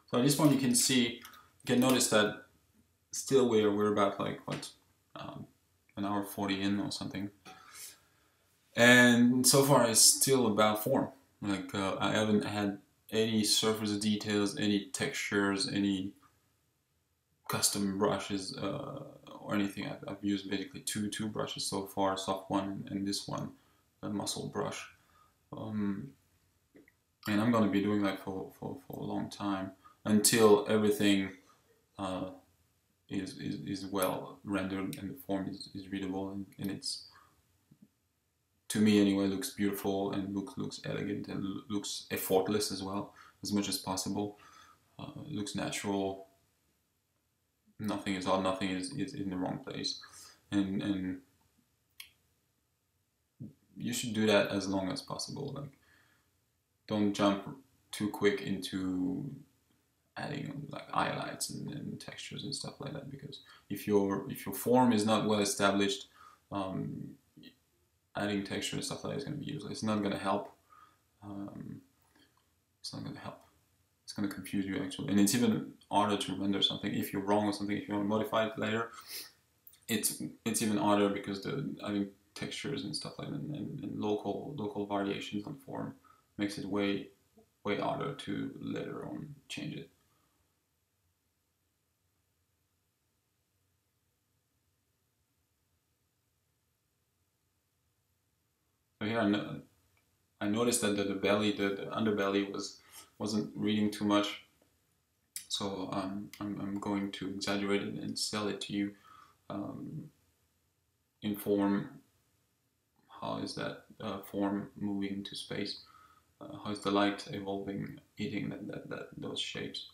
So at this point you can see, you can notice that still we're about like what, an hour 40 in or something, and so far it's still about form. Like I haven't had any surface details, any textures, any custom brushes or anything. I've used basically two brushes so far, soft one and this one, a muscle brush. And I'm going to be doing that for a long time until everything is well rendered and the form is readable, and it's, to me anyway, looks beautiful and looks elegant and looks effortless as well, as much as possible. Looks natural. Nothing is odd, nothing is in the wrong place, and you should do that as long as possible. Like, don't jump too quick into adding like highlights and textures and stuff like that, because if your form is not well established, adding texture and stuff like that is going to be useless. It's not going to help. It's not going to help. It's going to confuse you actually, and it's even harder to render something if you're wrong or something. If you want to modify it later, it's even harder because the adding textures and stuff like that and local variations on form makes it way harder to later on change it. So here I noticed that the belly, the underbelly wasn't reading too much. So I'm going to exaggerate it and sell it to you in form. How is that form moving into space? How is the light evolving, eating those shapes?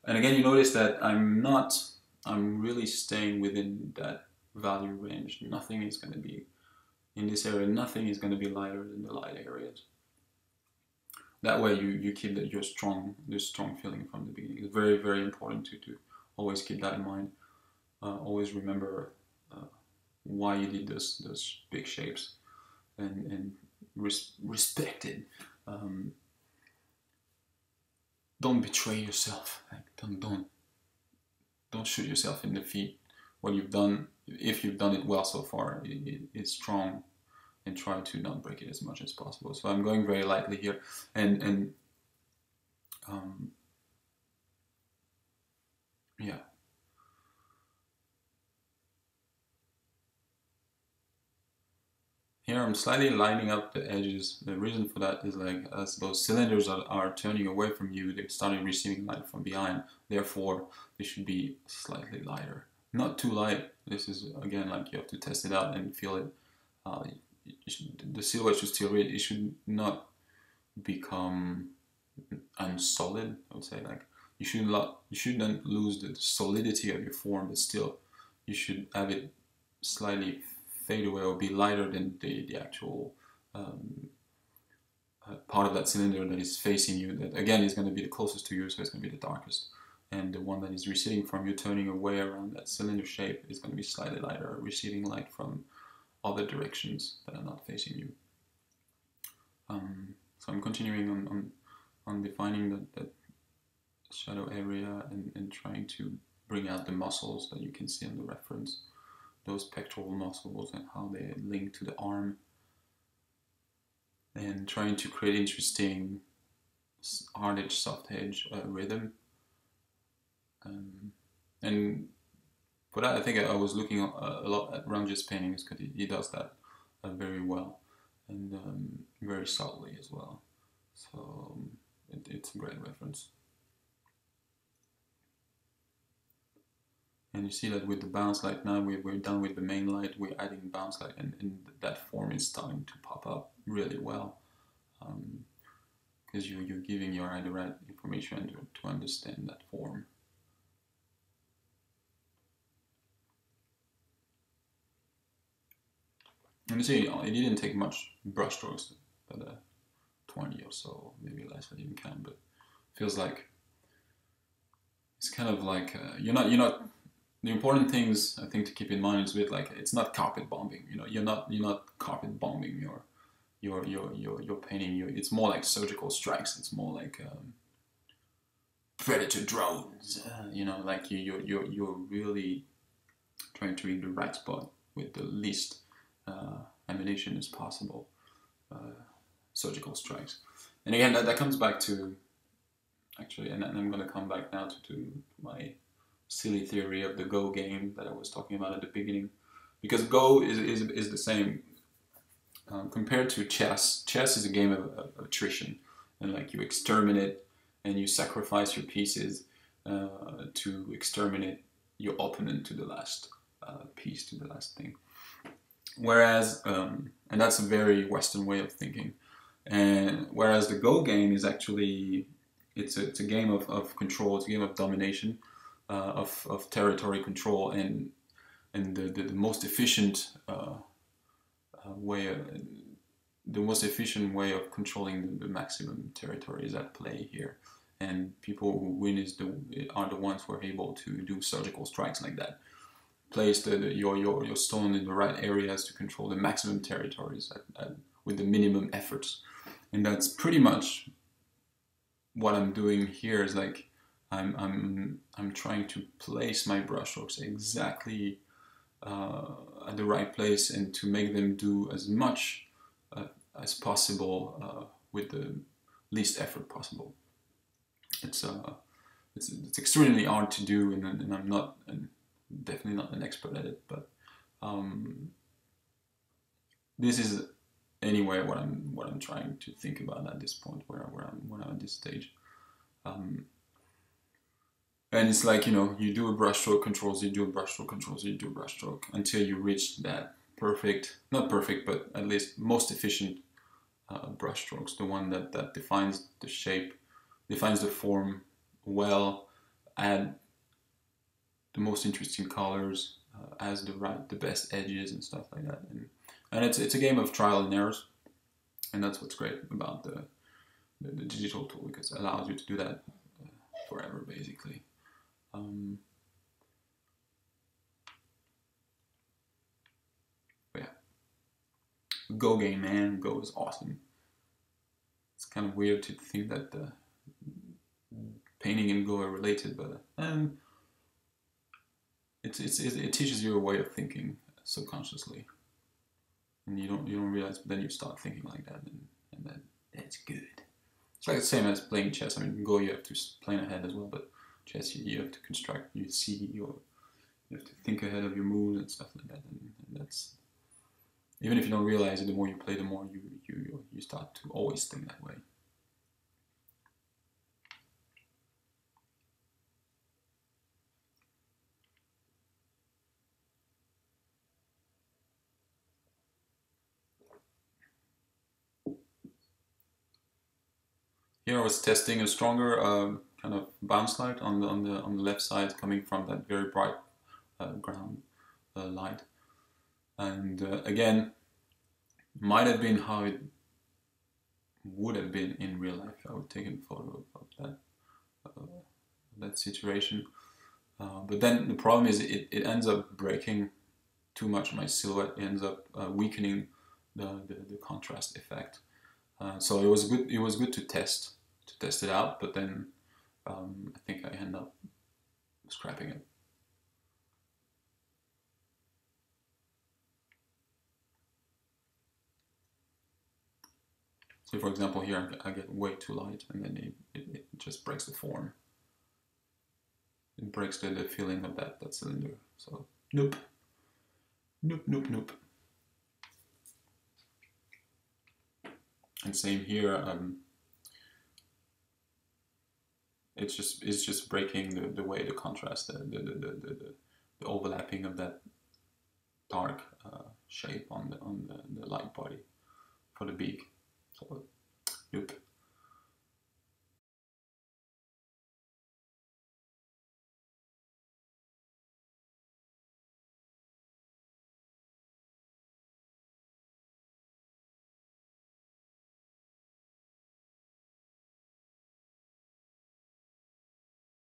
And again, you notice that I'm really staying within that value range. Nothing is going to be, in this area, nothing is going to be lighter than the light areas. That way you keep your strong feeling from the beginning. It's very, very important to always keep that in mind. Always remember why you did those big shapes, and respect it. Don't betray yourself. Like, don't shoot yourself in the feet. What you've done, if you've done it well so far, it's strong, and try to not break it as much as possible. So I'm going very lightly here, and yeah. Here I'm slightly lining up the edges. The reason for that is, like, as those cylinders are turning away from you, they're starting receiving light from behind. Therefore, they should be slightly lighter. Not too light. This is, again, like, you have to test it out and feel it. The silhouette should still read. It should not become unsolid, I would say. Like, you shouldn't lose the solidity of your form, but still, you should have it slightly fade away or be lighter than the actual part of that cylinder that is facing you, that again is going to be the closest to you, so it's going to be the darkest, and the one that is receding from you, turning away around that cylinder shape, is going to be slightly lighter, receiving light from other directions that are not facing you. So I'm continuing on defining that shadow area and trying to bring out the muscles that you can see in the reference, those pectoral muscles and how they link to the arm, and trying to create interesting hard edge, soft edge rhythm. And for that, I think I was looking a lot at Ranjit's paintings, because he does that very well, and very subtly as well. So it's a great reference. And you see that with the bounce light now, we're done with the main light, we're adding bounce light, and that form is starting to pop up really well, because you're giving your eye the right information to understand that form. And you see, it didn't take much brush strokes, but 20 or so, maybe less, I didn't count, but feels like it's kind of like you're not. The important things, I think, to keep in mind is with, like, it's not carpet bombing. You know, you're not carpet bombing your painting. It's more like surgical strikes. It's more like predator drones. You know, like you're really trying to read the right spot with the least ammunition as possible. Surgical strikes, and again that comes back to actually, and I'm going to come back now to my silly theory of the Go game that I was talking about at the beginning, because Go is the same. Compared to chess, chess is a game of attrition, and like you exterminate and you sacrifice your pieces to exterminate your opponent to the last piece, to the last thing. Whereas, and that's a very Western way of thinking, and whereas the Go game is actually, it's a game of control, it's a game of domination, of territory control, and the most efficient the most efficient way of controlling the maximum territory is at play here, and people who win are the ones who are able to do surgical strikes like that. Place your stone in the right areas to control the maximum territories with the minimum efforts, and that's pretty much what I'm doing here. Is like I'm trying to place my brushstrokes exactly at the right place, and to make them do as much as possible with the least effort possible. It's extremely hard to do, and I'm not, and definitely not an expert at it. But this is anyway what I'm trying to think about at this point, when I'm at this stage. And it's like, you know, you do a brushstroke controls, you do a brushstroke controls, you do a brushstroke until you reach that perfect, not perfect, but at least most efficient brushstrokes, the one that defines the shape, defines the form well, add the most interesting colors, has the best edges and stuff like that. And it's a game of trial and errors, and that's what's great about the digital tool, because it allows you to do that forever, basically. But yeah, Go game, man. Go is awesome. It's kind of weird to think that painting and Go are related, but it teaches you a way of thinking subconsciously, and you don't realize, but then you start thinking like that, and that's good. It's like the same as playing chess. I mean, Go, you have to plan ahead as well, but chess, you have to construct, you have to think ahead of your moves and stuff like that, and that's, even if you don't realize it, the more you play, the more you start to always think that way. Here I was testing a stronger kind of bounce light on the left side, coming from that very bright ground light, and again, might have been how it would have been in real life. I would take a photo of that situation, but then the problem is it ends up breaking too much my silhouette. It ends up weakening the contrast effect. So it was good to test it out, but then I think I end up scrapping it. So for example, here I get way too light, and then it just breaks the form. It breaks the feeling of that cylinder. So nope. And same here. It's just breaking the way the contrast, the overlapping of that dark shape on the light body for the beak. So nope.